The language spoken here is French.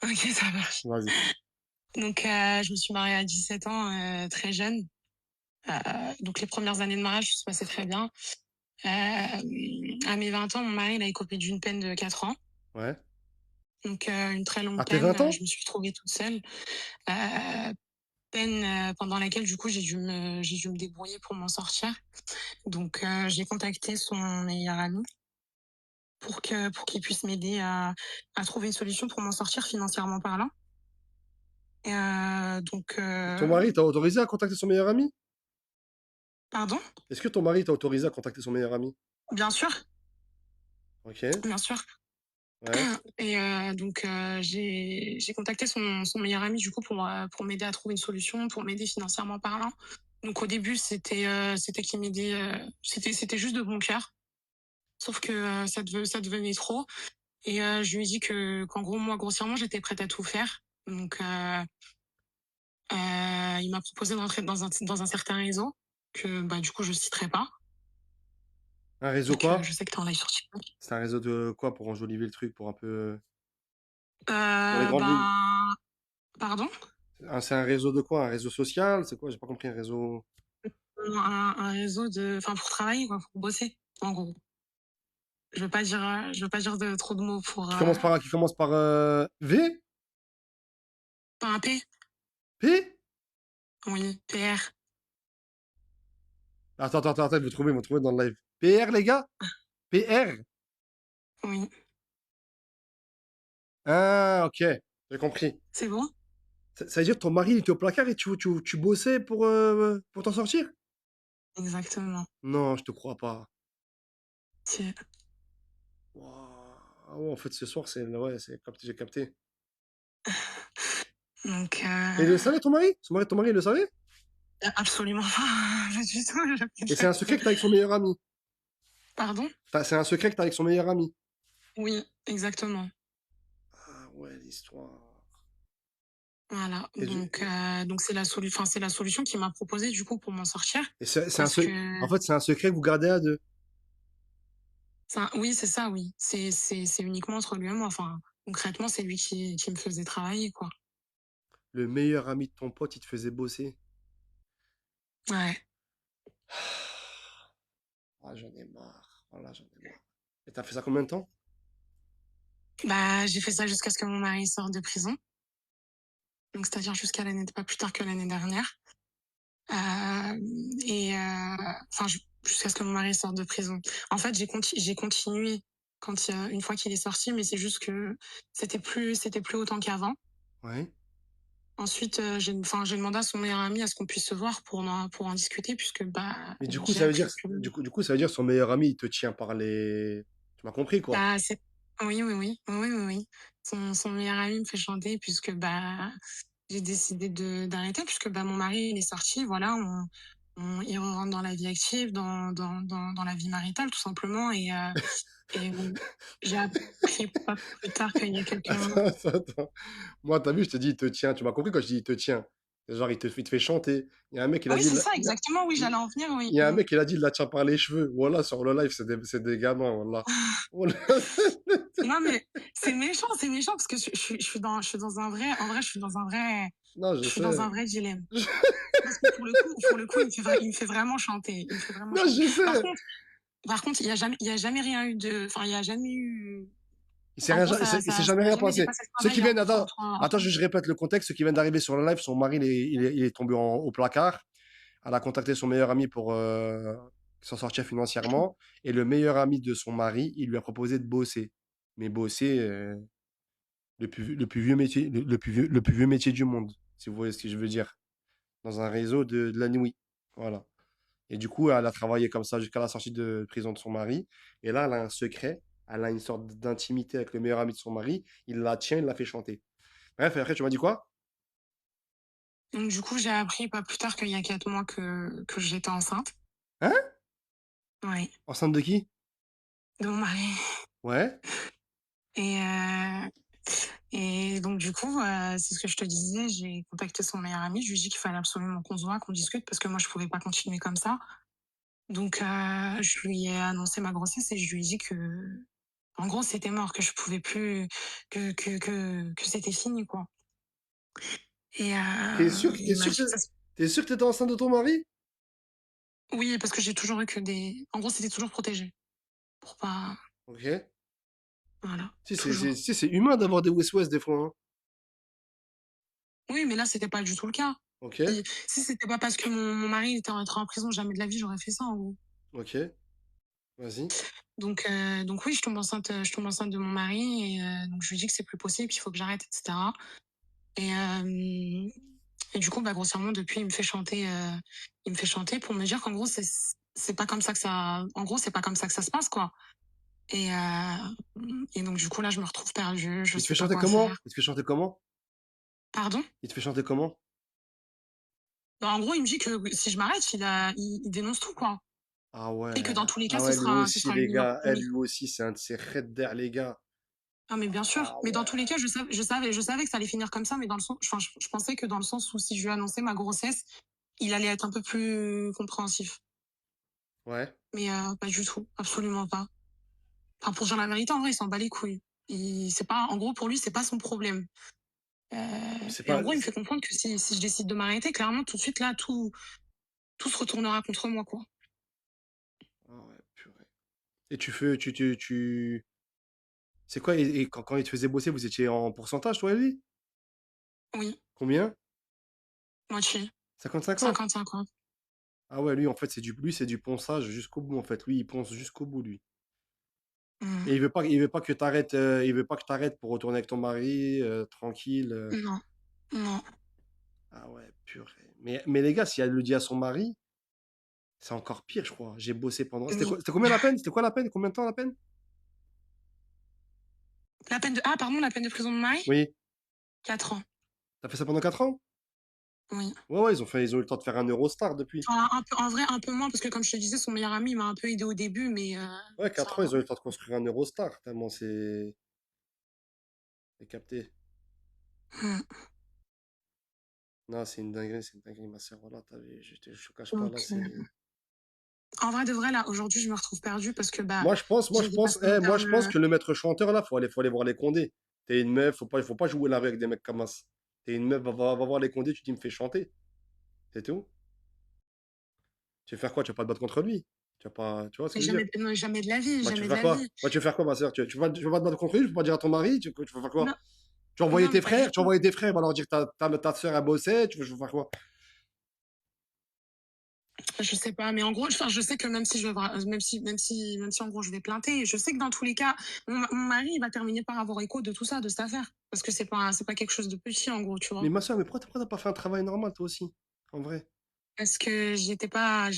Ok, ça marche. Vas-y. Donc, je me suis mariée à 17 ans, très jeune. Donc, les premières années de mariage se passaient très bien. À mes 20 ans, mon mari, il a écopé d'une peine de 4 ans. Ouais. Donc, une très longue À tes peine. 20 ans? Je me suis retrouvée toute seule. Euh, Peine pendant laquelle, du coup, j'ai dû me débrouiller pour m'en sortir. Donc, j'ai contacté son meilleur ami pour qu'il puisse m'aider à trouver une solution pour m'en sortir financièrement parlant. Donc, Ton mari t'a autorisé à contacter son meilleur ami? pardon? Est-ce que ton mari t'a autorisé à contacter son meilleur ami? Bien sûr, Ok, bien sûr. ouais. Et donc, j'ai contacté son meilleur ami, du coup, pour m'aider à trouver une solution, pour m'aider financièrement parlant. Donc, au début, c'était qu'il m'aidait, c'était juste de bon cœur. Sauf que ça devenait trop. Et je lui ai dit qu'en gros, moi, grossièrement, j'étais prête à tout faire. Donc, il m'a proposé d'entrer dans un certain réseau que, bah, du coup, je citerai pas, Un réseau vu que quoi? je sais que t'es en live sur TikTok. C'est un réseau de quoi pour enjoliver le truc, pour un peu... Dans les grandes lignes. Ben, pardon? C'est un réseau de quoi? Un réseau social? C'est quoi? J'ai pas compris, un réseau... Un réseau enfin, pour travailler, quoi, pour bosser, en gros. Je veux pas dire trop de mots pour, Qui commence par V? pas un P? P? Oui, PR. Attends, vous trouvez dans le live. PR, les gars? PR? Oui. Ah, ok, j'ai compris. C'est bon? Ça veut dire que ton mari il était au placard et tu bossais pour t'en sortir? Exactement. Non, je te crois pas. Si. Waouh. Ah ouais, en fait, ce soir, c'est... Ouais, c'est capté, j'ai capté. Donc, Et il le savait, ton mari? Ton mari, il le savait? absolument pas, pas du tout, Et c'est un secret que t'as avec son meilleur ami. Pardon? C'est un secret que t'as avec son meilleur ami. Oui, exactement. Ah ouais, l'histoire. Voilà. Et, je- Donc c'est la solution qu'il m'a proposée, du coup, pour m'en sortir. et Parce que, En fait, c'est un secret que vous gardez à deux. oui, c'est ça, oui. C'est uniquement entre lui et moi. Enfin, concrètement, c'est lui qui me faisait travailler, quoi. Le meilleur ami de ton pote, il te faisait bosser. Ouais. Ah, j'en ai marre. Voilà, j'en ai marre. Et t'as fait ça combien de temps? Bah, j'ai fait ça jusqu'à ce que mon mari sorte de prison. Donc, c'est-à-dire pas plus tard que l'année dernière. Euh, enfin, jusqu'à ce que mon mari sorte de prison. En fait, j'ai continué une fois qu'il est sorti, mais c'est juste que c'était plus autant qu'avant. Ouais. Ensuite, j'ai demandé à son meilleur ami à ce qu'on puisse se voir pour en discuter, puisque, bah, Mais du coup, j'ai ça veut dire, appris que, du coup, ça veut dire son meilleur ami, il te tient par les... Tu m'as compris, quoi. bah, oui. Son meilleur ami me fait chanter puisque, bah, j'ai décidé d'arrêter puisque, bah, mon mari, il est sorti, voilà, il rentre dans la vie active, dans la vie maritale, tout simplement, et j'ai appris pas plus tard qu'il y a quelques mois. Attends. Moi, t'as vu, je te dis, il te tient. Tu m'as compris quand je dis il te tient. Genre, il te fait chanter. Il y a un mec, il Ah a oui, dit, c'est ça, exactement, oui, j'allais en venir, oui. il y a un mec, il a dit, il la tient par les cheveux. Voilà, sur le live, c'est des gamins, voilà. Voilà. Non, mais c'est méchant parce que je suis dans un vrai, en vrai, Non, je je suis dans un sais. vrai dilemme. Parce que pour le coup, il me fait vraiment chanter. Il me fait vraiment Non, chanter. je Par sais. contre, il y a jamais rien eu enfin, il y a jamais eu, Il en gros, il s'est jamais ça n'a rien jamais passé. dépassé ce Ceux qui travail viennent, entre attends, je répète le contexte. Ceux qui viennent d'arriver sur le live, son mari, il est tombé au placard. Elle a contacté son meilleur ami pour s'en sortir financièrement. Et le meilleur ami de son mari, il lui a proposé de bosser. Mais bosser, le plus vieux métier, le plus vieux métier du monde, si vous voyez ce que je veux dire. Dans un réseau de la nuit. Voilà. Et du coup, elle a travaillé comme ça jusqu'à la sortie de prison de son mari. Et là, elle a un secret. Elle a une sorte d'intimité avec le meilleur ami de son mari. Il la tient, il la fait chanter. Bref, et après, tu m'as dit quoi? Donc, du coup, j'ai appris pas plus tard qu'il y a 4 mois que j'étais enceinte. Hein? Ouais. Enceinte de qui? De mon mari. Ouais. Et, donc, du coup, c'est ce que je te disais, j'ai contacté son meilleur ami, je lui ai dit qu'il fallait absolument qu'on se voit, qu'on discute, parce que moi, je pouvais pas continuer comme ça. Donc, je lui ai annoncé ma grossesse et je lui ai dit En gros, c'était mort, que je pouvais plus, que c'était fini, quoi. Et, T'es sûr, il m'a dit que ça se... t'es sûr que t'étais enceinte de ton mari? Oui, parce que j'ai toujours eu que des... En gros, c'était toujours protégé. Pour pas... Ok. Voilà, Si, toujours. si, c'est humain d'avoir des West-West des fois, hein. Oui, mais là, c'était pas du tout le cas. Ok, Si c'était pas parce que mon mari était rentré en prison, jamais de la vie, j'aurais fait ça, en gros. ok, vas-y. Donc oui, je tombe enceinte de mon mari et donc je lui dis que c'est plus possible, qu'il faut que j'arrête, etc. Et, et du coup, bah, grossièrement, depuis, il me fait chanter pour me dire qu'en gros, c'est pas comme ça que ça, en gros, c'est pas comme ça que ça se passe, quoi. Et donc, du coup, là, je me retrouve perdue, je Il te fait sais pas chanter quoi comment? faire. Il te fait chanter comment? Pardon? Il te fait chanter comment? Bah, en gros, il me dit que si je m'arrête, il dénonce tout, quoi. Ah Et que ouais, dans tous les cas, ah ouais, lui ce aussi, sera les gars. une... Lui aussi, c'est un de ces raids d'air, les gars. Ah, mais bien sûr. Ah Mais dans ouais. tous les cas, je savais que ça allait finir comme ça, mais dans le sens, enfin, je pensais que dans le sens où si je lui annonçais ma grossesse, il allait être un peu plus compréhensif. Ouais. Mais pas du tout, absolument pas. Enfin, pour dire la vérité, en vrai, il s'en bat les couilles. C'est pas, en gros, pour lui, c'est pas son problème. C'est Et en pas. gros, il me fait comprendre que si je décide de m'arrêter, clairement, tout de suite, là, tout se retournera contre moi, quoi. Ah ouais, purée. Et tu fais, c'est quoi, et quand il te faisait bosser, vous étiez en pourcentage, toi et lui? Oui, Combien? moitié, 50-50? 50-50. Ah ouais, lui, en fait, c'est du ponçage jusqu'au bout, en fait. Lui, il ponce jusqu'au bout, lui. Et Mm. il veut pas que t'arrêtes, il veut pas que t'arrêtes pour retourner avec ton mari, tranquille. Non, non. Ah ouais, purée. Mais les gars, si elle le dit à son mari, c'est encore pire, je crois. J'ai bossé pendant. Oui. C'était combien la peine? C'était quoi la peine? Combien de temps la peine? La peine de... Ah, pardon, la peine de prison de mari? Oui. 4 ans. T'as fait ça pendant 4 ans? Oui. Ouais, ouais, ils ont eu le temps de faire un Eurostar depuis. Enfin, un peu, en vrai, un peu moins, parce que comme je te disais, son meilleur ami m'a un peu aidé au début, mais Ouais, ça... 4 ans, ils ont eu le temps de construire un Eurostar, tellement c'est capté. Mm. Non, c'est une dinguerie, ma sœur. Voilà, je te cache pas, Donc, là, c'est. en vrai de vrai, là, aujourd'hui, je me retrouve perdue parce que bah, Moi, j'ai je pense, dépassé mon moi, terme. je pense que le maître chanteur, là, faut aller voir les Condés. T'es une meuf, faut pas jouer la rue avec des mecs comme ça. T'es une meuf, va voir les Condés, tu dis, me fais chanter. C'est tout. Tu veux faire quoi? Tu vas pas te battre contre lui. Tu vas pas, tu vois ce que Mais je veux dire? jamais, non, jamais de la vie, Bah, tu jamais veux de faire la quoi? vie. Bah, tu veux faire quoi, ma sœur? Tu vas pas te battre contre lui, tu peux pas dire à ton mari, tu veux faire quoi? Non, Tu vas envoyer non, mais tes pas du frères, tu vas tout. envoyer tes frères, va leur dire que ta sœur a bossé, tu veux faire quoi? Je sais pas, mais en gros, enfin, je sais que même si je vais même si en gros je vais plainter, je sais que dans tous les cas, mon mari il va terminer par avoir écho de tout ça, de cette affaire, parce que c'est pas quelque chose de petit en gros, tu Mais vois. ma sœur, mais pourquoi t'as pas fait un travail normal, toi aussi? En vrai. Parce que j'étais pas